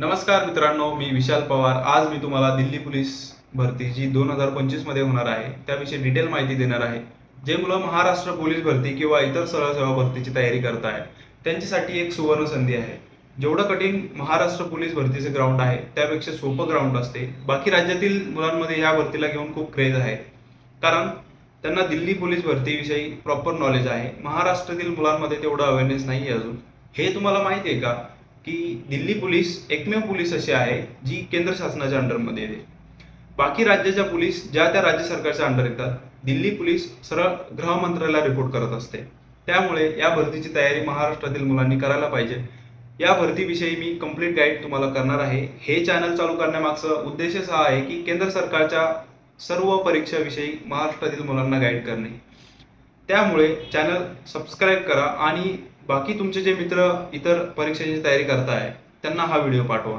नमस्कार मित्रांनो, मी विशाल पवार। आज मी तुम्हाला दिल्ली पोलीस भरती जी 2025 मध्ये होणार आहे त्याविषयी डिटेल माहिती देणार आहे। जे मुलं महाराष्ट्र पोलीस भरती किंवा इतर सरळ सेवा भरतीची तयारी करत आहेत त्यांच्यासाठी एक सुवर्ण संधी आहे। जेवढं कठीण महाराष्ट्र पोलीस भरतीचे ग्राउंड आहे त्यापेक्षा सोपं ग्राउंड असते। बाकी राज्यातील मुलांमध्ये या भरतीला घेऊन खूप क्रेज आहे, कारण त्यांना दिल्ली पोलीस भरतीविषयी प्रॉपर नॉलेज आहे। महाराष्ट्रातील मुलांमध्ये तेवढं अवेअरनेस नाही आहे अजून। हे तुम्हाला माहिती आहे का की दिल्ली पोलीस एकमेव पोलीस अशी आहे जी केंद्र शासनाच्या अंडरमध्ये येते। बाकी राज्याच्या पोलीस ज्या त्या राज्य सरकारच्या अंडर येतात, दिल्ली पोलीस सरळ गृह मंत्रालयाला रिपोर्ट करत असते। त्यामुळे या भरतीची तयारी महाराष्ट्रातील मुलांनी करायला पाहिजे। या भरतीविषयी मी कंप्लीट गाईड तुम्हाला करणार आहे। हे चॅनल चालू करण्यामागचा उद्देश हा आहे की केंद्र सरकारच्या सर्व परीक्षाविषयी महाराष्ट्रातील मुलांना गाईड करणे। त्यामुळे चॅनल सबस्क्राईब करा आणि बाकी तुमचे जे मित्र इतर परीक्षेची तयारी करताय त्यांना हा व्हिडिओ पाठवा।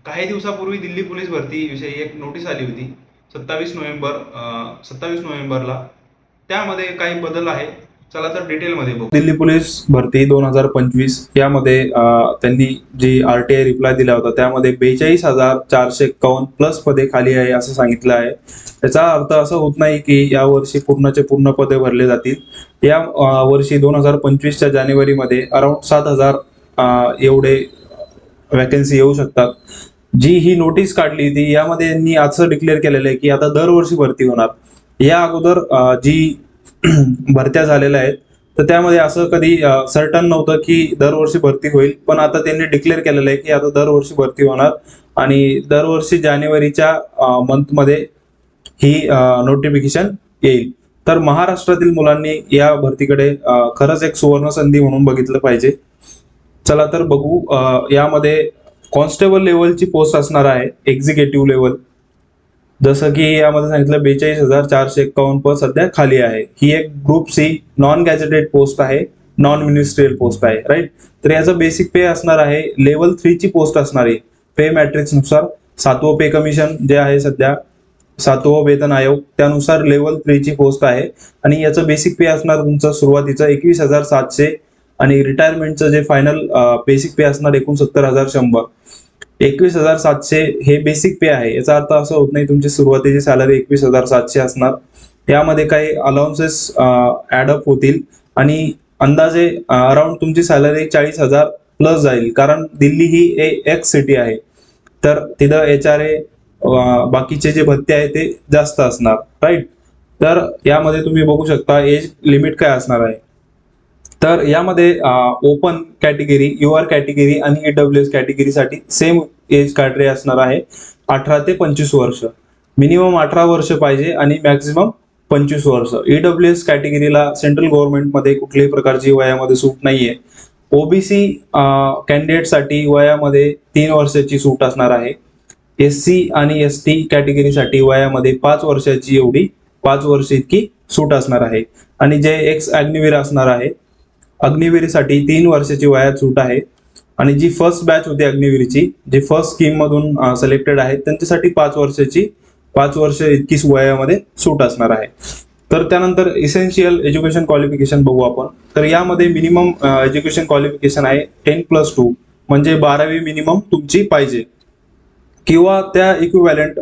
काही दिवसापूर्वी दिल्ली पोलीस भरती विषयी एक नोटीस आली होती 27 नोव्हेंबरला। त्यामध्ये काही बदल आहे, चला तर डिटेलमध्ये बघू। दिल्ली पोलीस भरती 2025 यामध्ये त्यांनी जी RTI रिप्लाय दिला होता त्यामध्ये 42,451 प्लस पदे खाली आहे असं सांगितलं आहे। याचा अर्थ असं होत नाही की यावर्षी पूर्णचे पूर्ण पदे भरले जातील। या वर्षी 2025च्या जानेवारीमध्ये अराउंड 7,000 एवढे वॅकन्सी येऊ शकतात। जी ही नोटीस काढली ती यामध्ये यांनी असं डिक्लेअर केलेलं आहे की आता दरवर्षी भरती होणार। या अगोदर जी भरत्या झालेल्या आहेत तर त्यामध्ये असं कधी सर्टन नव्हतं की दरवर्षी भरती होईल, पण आता त्यांनी डिक्लेअर केलेलं आहे की आता दरवर्षी भरती होणार आणि दरवर्षी जानेवारीच्या मंथमध्ये ही नोटिफिकेशन येईल। तर महाराष्ट्रातील मुलांनी या भरतीकडे खरंच एक सुवर्ण संधी म्हणून बघितलं पाहिजे। चला तर बघू। यामध्ये कॉन्स्टेबल लेवलची पोस्ट असणार आहे, एक्झिक्युटिव्ह लेवल। जसं की यामध्ये सांगितलं 42,451 पद सध्या खाली आहे। ही एक group C non gazetted post आहे, नॉन मिनिस्ट्रियल पोस्ट आहे, राईट। तर याचं बेसिक पे असणार आहे, लेवल 3 ची पोस्ट असणार आहे। पे मॅट्रिक्स नुसार 7वं पे कमिशन जे आहे सध्या 7वं वेतन आयोग त्यानुसार लेवल 3 ची पोस्ट आहे आणि याचं बेसिक पे असणार तुमचं सुरुवातीचं 21,700 आणि रिटायरमेंटचं जे फायनल बेसिक पे असणार 69,100। 21,700 हे बेसिक पे आहे। याचा अर्थ असं होत नाही तुमची सुरुवातीची सॅलरी 21,700 असणार। यामध्ये काही अलाउन्सेस ऍडअप होतील आणि अंदाजे अराउंड तुमची सॅलरी 40,000 प्लस जाईल, कारण दिल्ली ही एक सिटी आहे तर तिथं HRA बाकीचे जे भत्ते आहे ते जास्त असणार, राईट। तर यामध्ये तुम्ही बघू शकता एज लिमिट काय असणार आहे। तर यामध्ये ओपन कॅटेगरी, UR कॅटेगरी आणि EWS कॅटेगरीसाठी सेम एज क्रायटेरिया असणार आहे, 18 ते 25 वर्ष। मिनिमम 18 वर्ष पाहिजे आणि मॅक्झिमम 25 वर्ष। EWS कॅटेगरीला सेंट्रल गव्हर्नमेंटमध्ये कुठल्याही प्रकारची वयामध्ये सूट नाहीये। OBC कॅन्डिडेटसाठी वयामध्ये 3 वर्षाची सूट असणार आहे। SC आणि ST कॅटेगरीसाठी वयामध्ये 5 वर्षाची 5 वर्ष इतकी सूट असणार आहे। आणि जे एक्स अग्निवीर असणार आहे, अग्निवीरसाठी 3 वर्षाची वयात सूट आहे। आणि जी फर्स्ट बॅच होती अग्निवीरची, जे फर्स्ट स्कीम मधून सिलेक्टेड आहेत त्यांच्यासाठी 5 वर्ष इतकी वयामध्ये सूट असणार आहे। तर त्यानंतर इसेन्शियल एज्युकेशन क्वालिफिकेशन बघू आपण। तर यामध्ये मिनिमम एज्युकेशन क्वालिफिकेशन आहे 10+2 म्हणजे 12वी मिनिमम तुमची पाहिजे किंवा त्या इक्विव्हॅलंट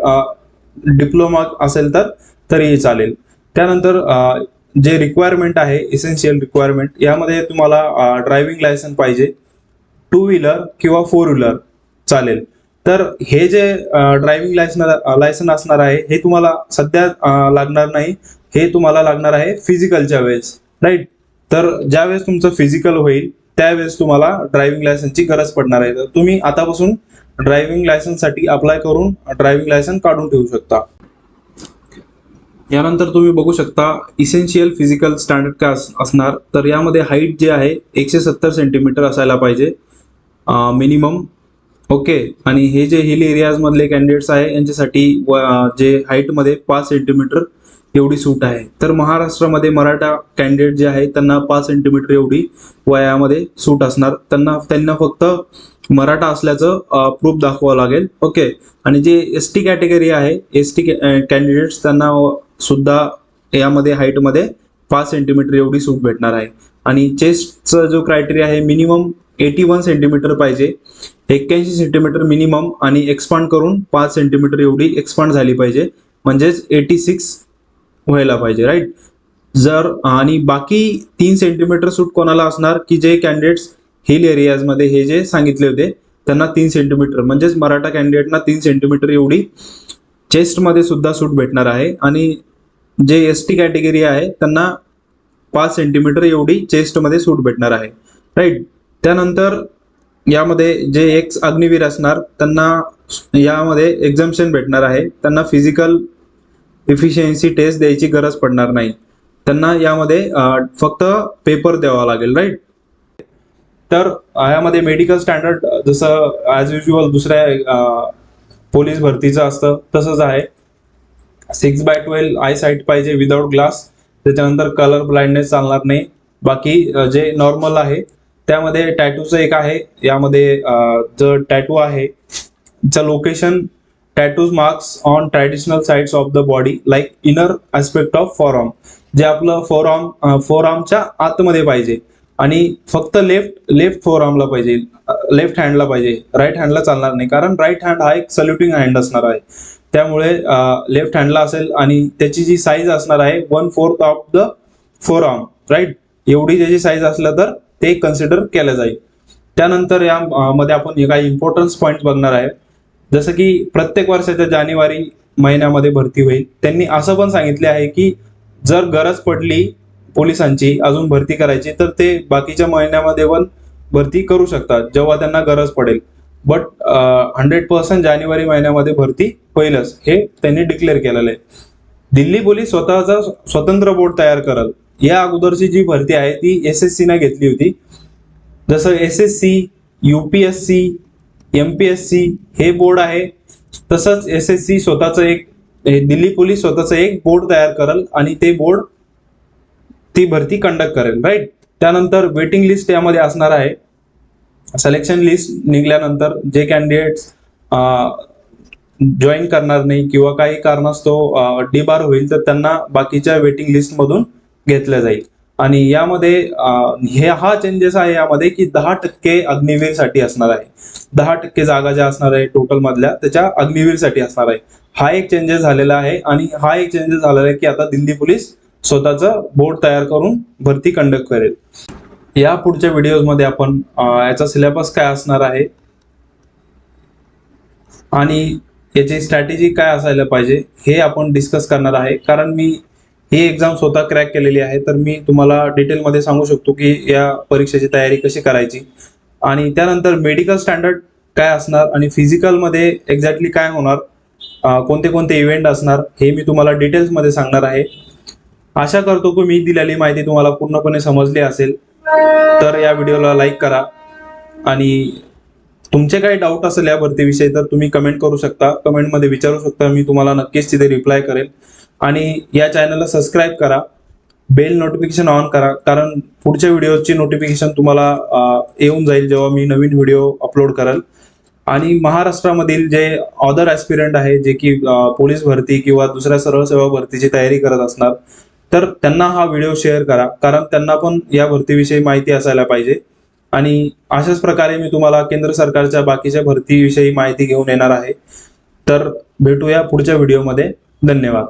डिप्लोमा असेल तर तरीही चालेल। त्यानंतर जे रिक्वायरमेंट आहे, इसेन्शियल रिक्वायरमेंट, यामध्ये तुम्हाला ड्रायव्हिंग लायसन पाहिजे, 2 व्हीलर किंवा 4 व्हीलर चालेल। तर हे जे ड्रायव्हिंग लायसन असणार आहे हे तुम्हाला सध्या लागणार नाही, हे तुम्हाला लागणार आहे फिजिकलच्या वेळेस, राईट। तर ज्यावेळेस तुमचं फिजिकल होईल त्यावेळेस तुम्हाला ड्रायव्हिंग लायसनची गरज पडणार आहे। तर तुम्ही आतापासून ड्रायव्हिंग लायसनसाठी अप्लाय करून ड्रायव्हिंग लायसन काढून ठेवू शकता। यानंतर तुम्ही बघू शकता इसेन्शियल फिजिकल स्टँडर्ड काय असणार। तर यामध्ये हाईट जे आहे 170 सेंटीमीटर असायला पाहिजे मिनिमम, ओके। आणि हे जे हिल एरियाज मधले कॅन्डिडेट्स आहे यांच्यासाठी जे हाईट मध्ये 5 सेंटीमीटर एवढी सूट आहे। तर महाराष्ट्रामध्ये मराठा कॅन्डिडेट जे आहे त्यांना 5 सेंटीमीटर एवढी वयामध्ये सूट असणार। त्यांना फक्त मराठा असल्याचं प्रूफ दाखवावं लागेल, ओके। आणि जे ST कॅटेगरी आहे, ST कॅन्डिडेट्स त्यांना सुद्धा यामध्ये हाईटमध्ये 5 सेंटीमीटर एवढी सूट भेटणार आहे। आणि चेस्टचा जो क्रायटेरिया आहे मिनिमम 81 सेंटीमीटर पाहिजे, 81 सेंटीमीटर मिनिमम, आणि एक्सपांड करून 5 सेंटीमीटर एवढी एक्सपांड झाली पाहिजे, म्हणजेच 86 व्हायला पाहिजे, राईट. जर आणि बाकी 3 सेंटीमीटर सूट कोणाला असणार की जे कॅन्डिडेट्स हिल एरियाजमध्ये हे जे सांगितले होते त्यांना 3 सेंटीमीटर, म्हणजेच मराठा कॅन्डिडेटना 3 सेंटीमीटर एवढी चेस्टमध्ये सुद्धा सूट भेटणार आहे, आणि जे एसटी कॅटेगरी आहे त्यांना 5 सेंटीमीटर एवढी चेस्टमध्ये सूट भेटणार आहे, राईट. त्यानंतर यामध्ये जे एक्स अग्निवीर असणार त्यांना यामध्ये एक्झम्पशन भेटणार आहे, त्यांना फिजिकल इफिशियन्सी टेस्ट द्यायची गरज पडणार नाही, त्यांना यामध्ये फक्त पेपर द्यावा लागेल, राईट. तर यामध्ये मेडिकल स्टँडर्ड जसं ॲज युजल दुसऱ्या पोलीस भरतीचं असतं तसंच आहे. 6/12 आय साईट पाहिजे विदाउट ग्लास, त्याच्यानंतर कलर ब्लाइंडनेस चालणार नाही. बाकी जे नॉर्मल आहे त्यामध्ये टॅटूचं एक आहे, यामध्ये जो टॅटू आहे चं location tattoos marks on traditional sides of the body like inner aspect of forearm, जे आपलं फोरआर्मच्या आतमध्ये पाहिजे, आणि फक्त लेफ्ट फोरआर्मला पाहिजे, लेफ्ट हँडला पाहिजे, राईट हँडला चालणार नाही, कारण राईट हँड हा एक सल्युटिंग हँड असणार आहे, त्यामुळे लेफ्ट हँडला असेल, आणि त्याची जी साईज असणार आहे 1/4 ऑफ द फोरआर्म, राईट. एवढी त्याची साईज असलं तर ते कन्सिडर केलं जाईल. त्यानंतर यामध्ये आपण काही इम्पॉर्टन्स पॉईंट बघणार आहे, जसं की प्रत्येक वर्षाच्या जानेवारी महिन्यामध्ये भरती होईल. त्यांनी असं पण सांगितले आहे की जर गरज पडली पोलिसांची अजून भरती करायची तर ते बाकीच्या महिन्यामध्ये पण भरती करू शकतात जेव्हा त्यांना गरज पडेल, बट 100% जानेवारी महिन्यामध्ये भरती होईलच, हे त्यांनी डिक्लेअर केलेलं आहे. दिल्ली पोलीस स्वतःचा स्वतंत्र बोर्ड तयार करल. या अगोदरची जी भरती आहे ती SSC ने घेतली होती, जसं SSC, UPSC, MPSC हे बोर्ड आहे, तसंच SSC स्वतःचं एक, दिल्ली पोलीस स्वतःचं एक बोर्ड तयार करल आणि ते बोर्ड ती भरती कंडक्ट करेल, राईट. त्यानंतर वेटिंग लिस्ट यामध्ये असणार आहे. सिलेक्शन लिस्ट निघाल्यानंतर जे कॅन्डिडेट्स जॉईन करणार नाही किंवा काही कारणास्तव डिबार होईल तर त्यांना बाकीच्या वेटिंग लिस्टमधून घेतलं जाईल. आणि यामध्ये हा चेंजेस आहे यामध्ये की 10% अग्निवीरसाठी असणार आहे, 10% जागा ज्या असणार आहे टोटल मधल्या त्याच्या अग्निवीरसाठी असणार आहे. हा एक चेंजेस झालेला आहे, आणि हा एक चेंजेस झालेला आहे की आता दिल्ली पोलीस स्वतःचं बोर्ड तयार करून भरती कंडक्ट करेल. या पुढच्या व्हिडिओमध्ये आपण याचा सिलेबस काय असणार आहे आणि याची स्ट्रॅटेजी काय असायला पाहिजे हे आपण डिस्कस करणार आहे, कारण मी ही एक्झाम स्वतः क्रॅक केलेली आहे, तर मी तुम्हाला डिटेलमध्ये सांगू शकतो की या परीक्षेची तयारी कशी करायची. आणि त्यानंतर मेडिकल स्टँडर्ड काय असणार आणि फिजिकलमध्ये एक्झॅक्टली काय होणार, कोणते कोणते इव्हेंट असणार हे मी तुम्हाला डिटेल्समध्ये सांगणार आहे. आशा करतो की मी दिलेली माहिती तुम्हाला पूर्णपणे समजली असेल. तर या व्हिडिओला लाईक करा, आणि तुमचे काही डाऊट असेल या भरतीविषयी तर तुम्ही कमेंट करू शकता, कमेंटमध्ये विचारू शकता, मी तुम्हाला नक्कीच तिथे रिप्लाय करेल. आणि या चॅनलला सबस्क्राईब करा, बेल नोटिफिकेशन ऑन करा, कारण पुढच्या व्हिडिओची नोटिफिकेशन तुम्हाला येऊन जाईल जेव्हा मी नवीन व्हिडिओ अपलोड करेल. आणि महाराष्ट्रामधील जे अदर ॲस्पिरंट आहे जे की पोलीस भरती किंवा दुसऱ्या सरळ सेवा भरतीची तयारी करत असणार तर त्यांना हा व्हिडिओ शेअर करा, कारण त्यांना पण या भरतीविषयी माहिती असायला पाहिजे. आणि अशाच प्रकारे मी तुम्हाला केंद्र सरकारच्या बाकीच्या भरतीविषयी माहिती घेऊन येणार आहे. तर भेटूया पुढच्या व्हिडिओमध्ये. धन्यवाद.